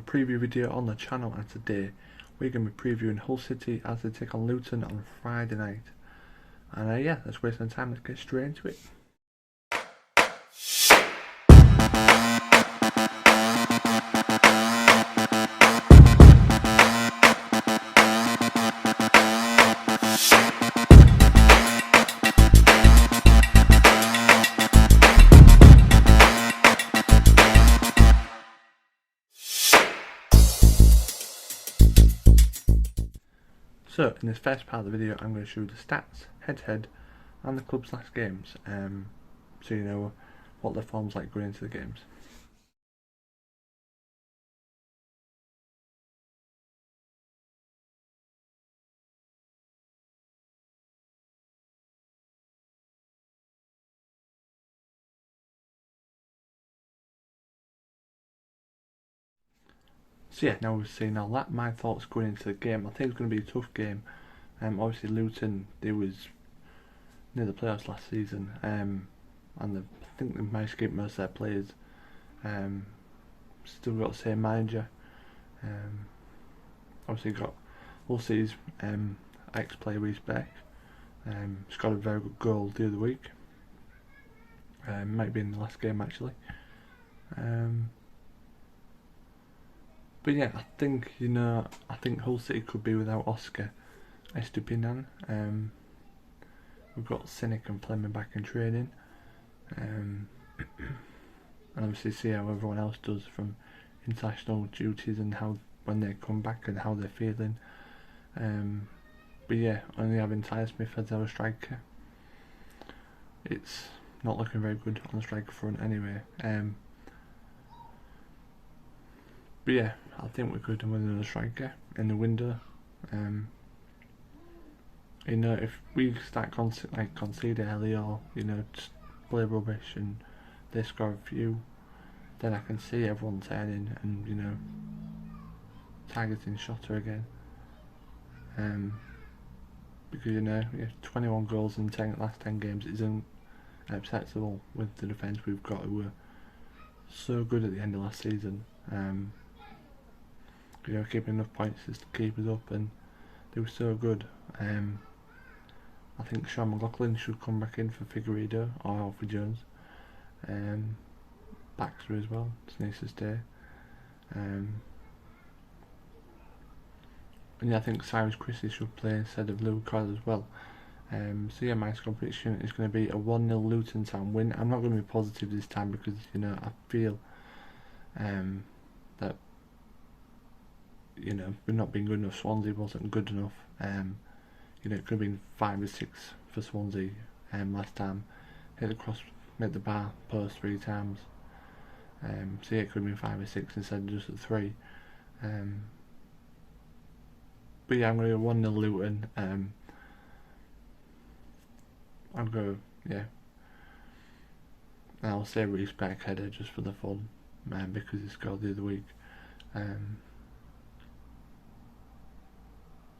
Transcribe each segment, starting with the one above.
preview video on the channel, and today we're going to be previewing Hull City as they take on Luton on Friday night. And yeah, let's waste no time, let's get straight into it. So in this first part of the video, I'm going to show you the stats, head-to-head, and the club's last games, so you know what their form's like going into the games. So yeah, now we've seen all that, my thoughts going into the game. I think it's going to be a tough game. Obviously Luton, they was near the playoffs last season, and I think they might skip most of their players. Still got the same manager. Obviously got Hull City's ex-player Reece Beck. Scored a very good goal the other week. Might be in the last game actually. But yeah, I think Hull City could be without Oscar Estupiñán. We've got Cynic and Fleming back in training, and obviously see how everyone else does from international duties and how when they come back and how they're feeling. But yeah, only having Tyler Smith as our striker, it's not looking very good on the striker front anyway. But yeah, I think we could win another striker in the window. You know, if we start conceding early, or just play rubbish and they score a few, then I can see everyone turning and targeting Shotter again. Because 21 goals in last 10 games isn't acceptable with the defence we've got, who were so good at the end of last season. Keeping enough points just to keep us up, and they were so good. I think Sean McLaughlin should come back in for Figueiredo or Alfie Jones. Baxter as well, it's nice to stay. And yeah, I think Cyrus Christie should play instead of Luke Coyle as well. So yeah, my score prediction is going to be a 1-0 Luton Town win. I'm not going to be positive this time because I feel that we're not being good enough. Swansea wasn't good enough. It could have been 5 or 6 for Swansea last time. Hit the cross, made the bar post 3 times. So yeah, it could have been 5 or 6 instead of just at 3. But yeah, I'm going to go 1-0 Luton. I'll go, yeah. And I'll say Reece Beck header just for the fun, because he scored the other week.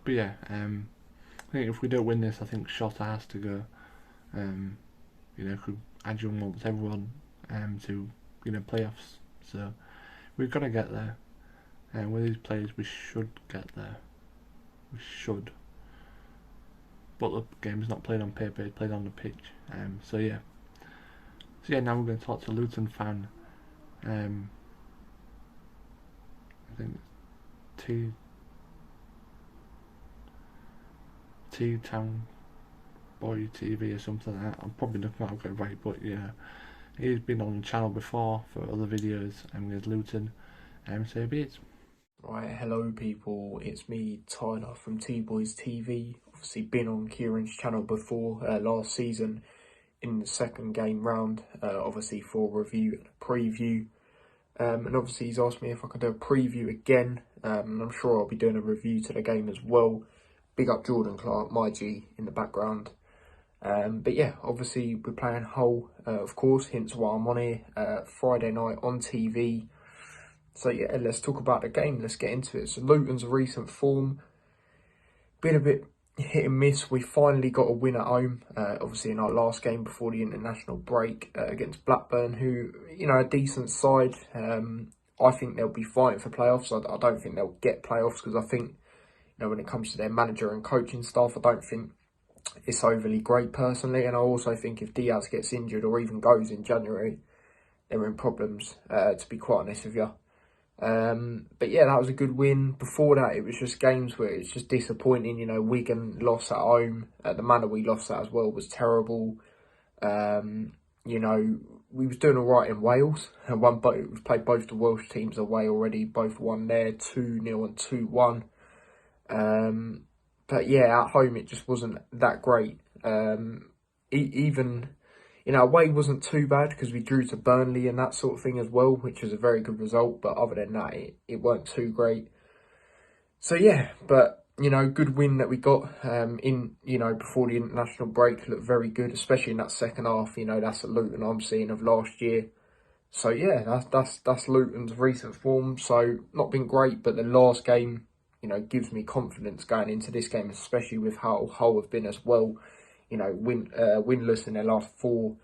But yeah, I think if we don't win this, I think Shotter has to go. Could Adjun wants everyone to playoffs, so we've got to get there. And with these players, we should get there. We should. But the game's not played on paper; it's played on the pitch. So yeah. Now we're going to talk to Luton fan. I think T-Town Boy TV or something like that. I'm probably not going to get it right, but yeah, he's been on the channel before for other videos with Luton, so be it. Right, hello people, it's me Tyler from T-Boys TV. Obviously been on Kieran's channel before last season in the second game round, obviously for a review and a preview. And obviously he's asked me if I could do a preview again, and I'm sure I'll be doing a review to the game as well. Big up Jordan Clark, my G, in the background. But yeah, obviously we're playing Hull, of course, hence why I'm on here, Friday night on TV. So yeah, let's talk about the game, let's get into it. So Luton's recent form, been a bit hit and miss. We finally got a win at home, obviously in our last game before the international break, against Blackburn, who, a decent side. I think they'll be fighting for playoffs. I don't think they'll get playoffs because I think, when it comes to their manager and coaching staff, I don't think it's overly great personally. And I also think if Diaz gets injured or even goes in January, they're in problems, to be quite honest with you. But yeah, that was a good win. Before that, it was just games where it's just disappointing. Wigan lost at home. The manner we lost at as well was terrible. We was doing all right in Wales. And we've played both the Welsh teams away already. Both won there, 2-0 and 2-1. But yeah, at home it just wasn't that great. Even away wasn't too bad because we drew to Burnley and that sort of thing as well, which was a very good result. But other than that, it weren't too great. So yeah, but good win that we got before the international break. Looked very good, especially in that second half. That's the Luton I'm seeing of last year. So yeah, that's Luton's recent form. So not been great, but the last game, gives me confidence going into this game, especially with how Hull have been as well. Winless in their last 4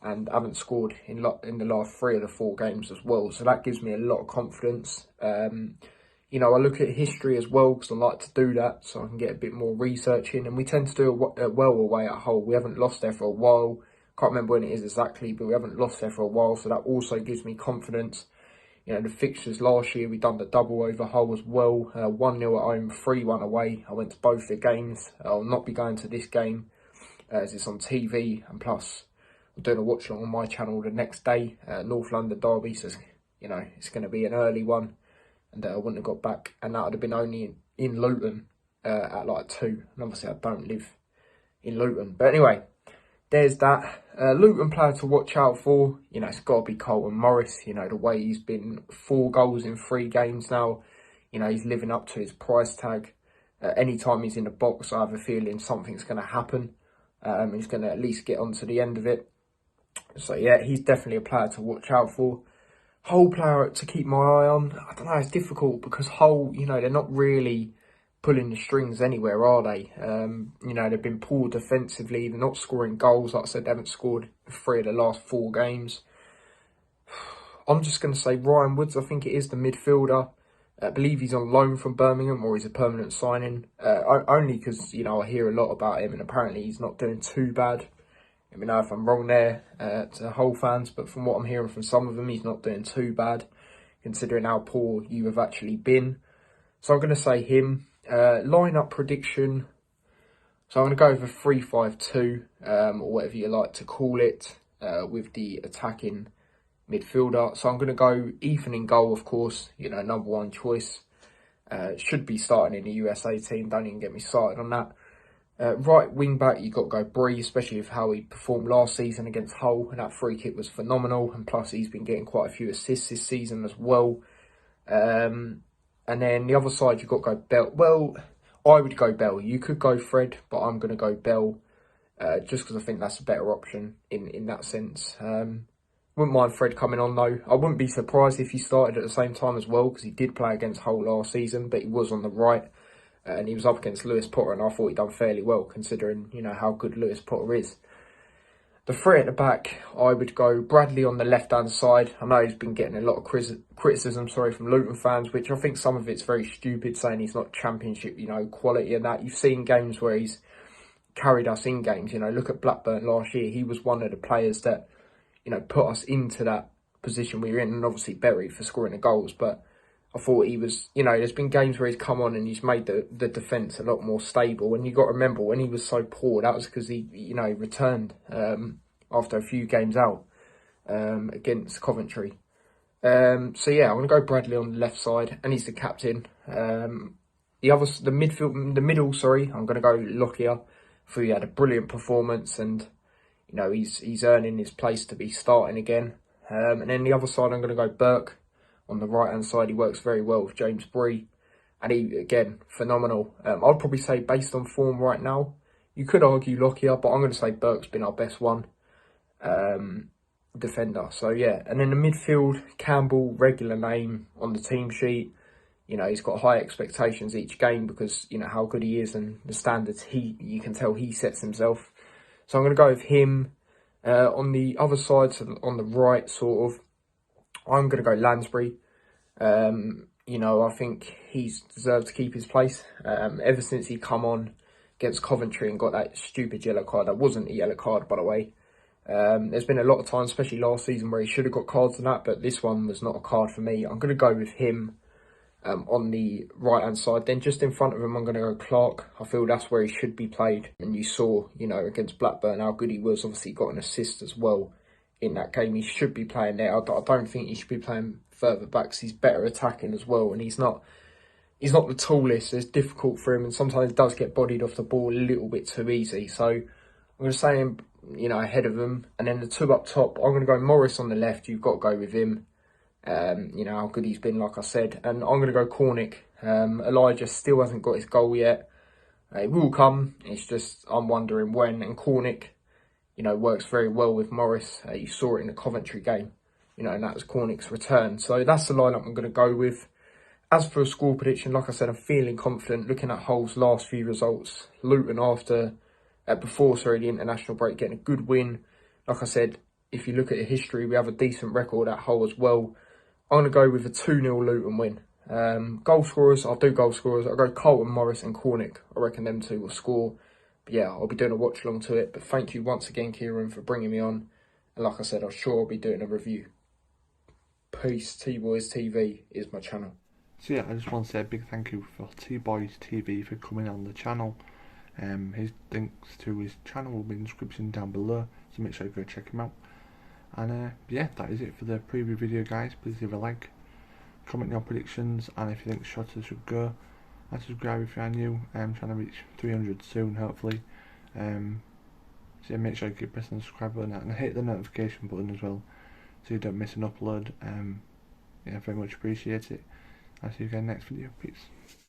and haven't scored in the last 3 of the 4 games as well. So that gives me a lot of confidence. I look at history as well because I like to do that so I can get a bit more research in. And we tend to do well away at Hull. We haven't lost there for a while. Can't remember when it is exactly, but we haven't lost there for a while. So that also gives me confidence. The fixtures last year, we done the double over Hull as well. 1-0 at home, 3-1 away. I went to both the games. I'll not be going to this game as it's on TV. And plus, I'm doing a watch along on my channel the next day. North London derby, so it's going to be an early one. And I wouldn't have got back. And that would have been only in Luton at like 2. And obviously, I don't live in Luton. But anyway, there's that. Luton player to watch out for, it's got to be Carlton Morris. The way he's been 4 goals in 3 games now, he's living up to his price tag. Anytime he's in the box, I have a feeling something's going to happen. He's going to at least get onto the end of it. So yeah, he's definitely a player to watch out for. Hull player to keep my eye on. I don't know, it's difficult because Hull, they're not really pulling the strings anywhere, are they? They've been poor defensively. They're not scoring goals. Like I said, they haven't scored 3 of the last 4 games. I'm just going to say Ryan Woods, I think it is the midfielder. I believe he's on loan from Birmingham or he's a permanent signing. Only because, I hear a lot about him and apparently he's not doing too bad. Let me know if I'm wrong there to Hull fans, but from what I'm hearing from some of them, he's not doing too bad considering how poor you have actually been. So I'm going to say him. Line-up prediction. So I'm going to go for 3-5-2, or whatever you like to call it, with the attacking midfielder. So I'm going to go Ethan in goal, of course, number 1 choice. Should be starting in the USA team, don't even get me started on that. Right wing back, you've got to go Bree, especially with how he performed last season against Hull, and that free kick was phenomenal. And plus, he's been getting quite a few assists this season as well. And then the other side, you've got to go Bell. Well, I would go Bell. You could go Fred, but I'm going to go Bell, just because I think that's a better option in that sense. Wouldn't mind Fred coming on though. I wouldn't be surprised if he started at the same time as well, because he did play against Hull last season, but he was on the right. And he was up against Lewis Potter, and I thought he'd done fairly well, considering, how good Lewis Potter is. The 3 at the back, I would go Bradley on the left-hand side. I know he's been getting a lot of criticism, from Luton fans, which I think some of it's very stupid, saying he's not championship, quality and that. You've seen games where he's carried us in games. Look at Blackburn last year. He was one of the players that, put us into that position we were in, and obviously Berry for scoring the goals, but I thought he was, there's been games where he's come on and he's made the defence a lot more stable. And you've got to remember, when he was so poor, that was because he, returned after a few games out against Coventry. So yeah, I'm going to go Bradley on the left side, and he's the captain. The middle, I'm going to go Lockyer. For he had a brilliant performance, and he's earning his place to be starting again. And then the other side, I'm going to go Burke. On the right-hand side, he works very well with James Bree. And he, again, phenomenal. I'd probably say, based on form right now, you could argue Lockyer, but I'm going to say Burke's been our best one defender. So, yeah. And then the midfield, Campbell, regular name on the team sheet. He's got high expectations each game because, how good he is and the standards you can tell he sets himself. So I'm going to go with him. On the other side, so on the right, I'm going to go Lansbury. You know, I think he's deserved to keep his place. Ever since he come on against Coventry and got that stupid yellow card, that wasn't a yellow card, by the way. There's been a lot of times, especially last season, where he should have got cards on that, but this one was not a card for me. I'm going to go with him on the right-hand side. Then just in front of him, I'm going to go Clark. I feel that's where he should be played. And you saw, you know, against Blackburn, how good he was. Obviously, got an assist as well in that game. He should be playing there. I don't think he should be playing further back, because he's better attacking as well. And he's not the tallest. It's difficult for him, and sometimes he does get bodied off the ball a little bit too easy. So I'm going to say him, you know, ahead of him. And then the two up top, I'm going to go Morris on the left. You've got to go with him. You know how good he's been, like I said. And I'm going to go Cornick. Elijah still hasn't got his goal yet. It will come. It's just I'm wondering when. And Cornick, you know, works very well with Morris. You saw it in the Coventry game, you know, and that was Cornick's return. So that's the lineup I'm going to go with. As for a score prediction, like I said, I'm feeling confident looking at Hull's last few results. Luton before the international break, getting a good win. Like I said, if you look at the history, we have a decent record at Hull as well. I'm going to go with a 2-0 Luton win. Goal scorers, I'll do goal scorers. I'll go Carlton, Morris and Cornick. I reckon them two will score. But yeah, I'll be doing a watch along to it. But thank you once again, Kieran, for bringing me on. And like I said, I'm sure I'll be doing a review. Peace. T-Boys TV is my channel. So yeah, I just want to say a big thank you for T-Boys TV for coming on the channel. His links to his channel will be in the description down below, so make sure you go check him out. And yeah, that is it for the preview video, guys. Please leave a like, comment your predictions, and if you think shotters should go, and subscribe if you are new. I'm trying to reach 300 soon, hopefully. So yeah, make sure you keep pressing the subscribe button and hit the notification button as well, so you don't miss an upload. Yeah, very much appreciate it. I'll see you again next video. Peace.